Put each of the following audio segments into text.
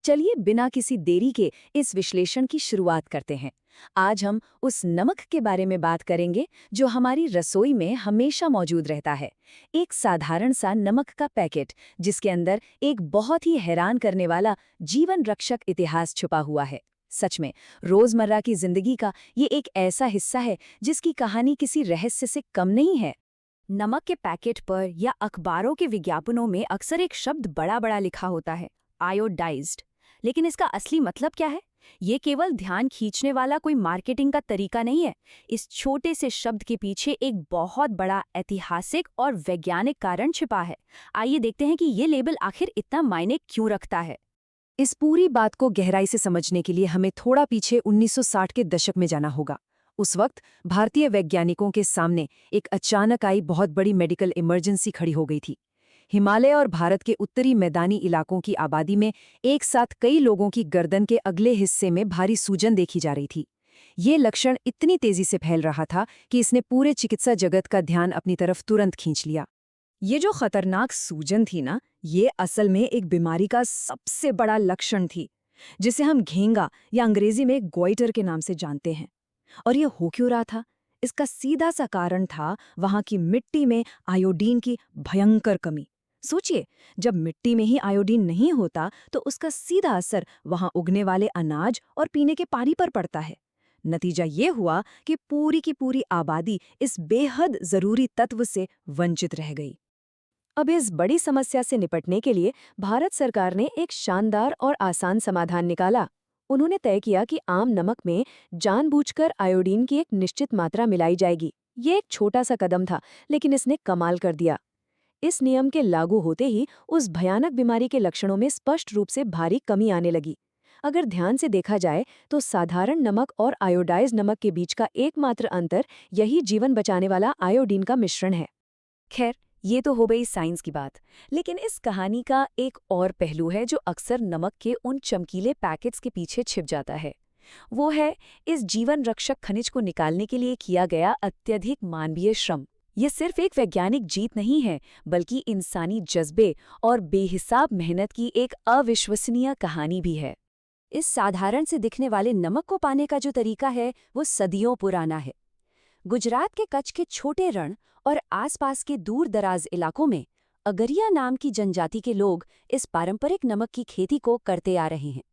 चलिए बिना किसी देरी के इस विश्लेषण की शुरुआत करते हैं। आज हम उस नमक के बारे में बात करेंगे जो हमारी रसोई में हमेशा मौजूद रहता है। एक साधारण सा नमक का पैकेट जिसके अंदर एक बहुत ही हैरान करने वाला जीवन रक्षक इतिहास छुपा हुआ है। सच में रोजमर्रा की जिंदगी का ये एक ऐसा हिस्सा है जिसकी कहानी किसी रहस्य से कम नहीं है। नमक के पैकेट पर या अखबारों के विज्ञापनों में अक्सर एक शब्द बड़ा बड़ा लिखा होता है, आयोडाइज्ड। लेकिन इसका असली मतलब क्या है? ये केवल ध्यान खींचने वाला कोई मार्केटिंग का तरीका नहीं है। इस छोटे से शब्द के पीछे एक बहुत बड़ा ऐतिहासिक और वैज्ञानिक कारण छिपा है। आइए देखते हैं कि ये लेबल आखिर इतना मायने क्यों रखता है। इस पूरी बात को गहराई से समझने के लिए हमें थोड़ा पीछे 1960 के दशक में जाना होगा। उस वक्त भारतीय वैज्ञानिकों के सामने एक अचानक आई बहुत बड़ी मेडिकल इमरजेंसी खड़ी हो गई थी। हिमालय और भारत के उत्तरी मैदानी इलाकों की आबादी में एक साथ कई लोगों की गर्दन के अगले हिस्से में भारी सूजन देखी जा रही थी। ये लक्षण इतनी तेजी से फैल रहा था कि इसने पूरे चिकित्सा जगत का ध्यान अपनी तरफ तुरंत खींच लिया। ये जो खतरनाक सूजन थी ना, ये असल में एक बीमारी का सबसे बड़ा लक्षण थी, जिसे हम घेंगा या अंग्रेजी में गोइटर के नाम से जानते हैं। और ये हो क्यों रहा था? इसका सीधा सा कारण था वहां की मिट्टी में आयोडीन की भयंकर कमी। सोचिए, जब मिट्टी में ही आयोडीन नहीं होता तो उसका सीधा असर वहां उगने वाले अनाज और पीने के पानी पर पड़ता है। नतीजा ये हुआ कि पूरी की पूरी आबादी इस बेहद जरूरी तत्व से वंचित रह गई। अब इस बड़ी समस्या से निपटने के लिए भारत सरकार ने एक शानदार और आसान समाधान निकाला। उन्होंने तय किया कि आम नमक में जानबूझकर आयोडीन की एक निश्चित मात्रा मिलाई जाएगी। ये एक छोटा सा कदम था, लेकिन इसने कमाल कर दिया। इस नियम के लागू होते ही उस भयानक बीमारी के लक्षणों में स्पष्ट रूप से भारी कमी आने लगी। अगर ध्यान से देखा जाए तो साधारण नमक और आयोडाइज नमक के बीच का एकमात्र अंतर यही जीवन बचाने वाला आयोडीन का मिश्रण है। खैर, ये तो हो गई साइंस की बात, लेकिन इस कहानी का एक और पहलू है जो अक्सर नमक के उन चमकीले पैकेट्स के पीछे छिप जाता है। वो है इस जीवन रक्षक खनिज को निकालने के लिए किया गया अत्यधिक मानवीय श्रम। ये सिर्फ एक वैज्ञानिक जीत नहीं है, बल्कि इंसानी जज्बे और बेहिसाब मेहनत की एक अविश्वसनीय कहानी भी है। इस साधारण से दिखने वाले नमक को पाने का जो तरीका है वो सदियों पुराना है। गुजरात के कच्छ के छोटे रण और आसपास के दूर दराज इलाकों में अगरिया नाम की जनजाति के लोग इस पारंपरिक नमक की खेती को करते आ रहे हैं।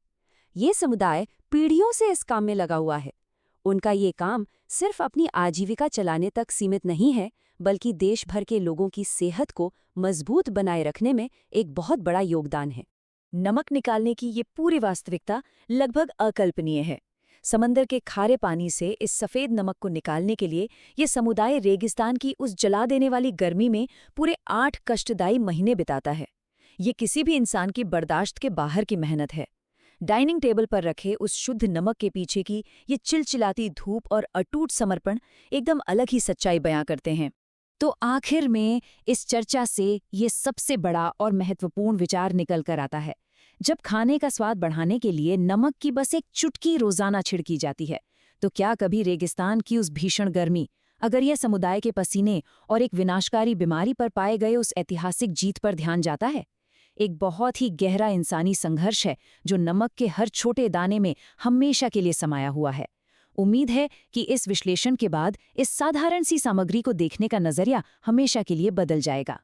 ये समुदाय पीढ़ियों से इस काम में लगा हुआ है। उनका ये काम सिर्फ अपनी आजीविका चलाने तक सीमित नहीं है, बल्कि देश भर के लोगों की सेहत को मजबूत बनाए रखने में एक बहुत बड़ा योगदान है। नमक निकालने की ये पूरी वास्तविकता लगभग अकल्पनीय है। समंदर के खारे पानी से इस सफ़ेद नमक को निकालने के लिए ये समुदाय रेगिस्तान की उस जला देने वाली गर्मी में पूरे 8 कष्टदायी महीने बिताता है। ये किसी भी इंसान की बर्दाश्त के बाहर की मेहनत है। डाइनिंग टेबल पर रखे उस शुद्ध नमक के पीछे की ये चिलचिलाती धूप और अटूट समर्पण एकदम अलग ही सच्चाई बयां करते हैं। तो आखिर में इस चर्चा से ये सबसे बड़ा और महत्वपूर्ण विचार निकल कर आता है। जब खाने का स्वाद बढ़ाने के लिए नमक की बस एक चुटकी रोजाना छिड़की जाती है, तो क्या कभी रेगिस्तान की उस भीषण गर्मी, अगर यह समुदाय के पसीने और एक विनाशकारी बीमारी पर पाए गए उस ऐतिहासिक जीत पर ध्यान जाता है? एक बहुत ही गहरा इंसानी संघर्ष है जो नमक के हर छोटे दाने में हमेशा के लिए समाया हुआ है। उम्मीद है कि इस विश्लेषण के बाद इस साधारण सी सामग्री को देखने का नजरिया हमेशा के लिए बदल जाएगा।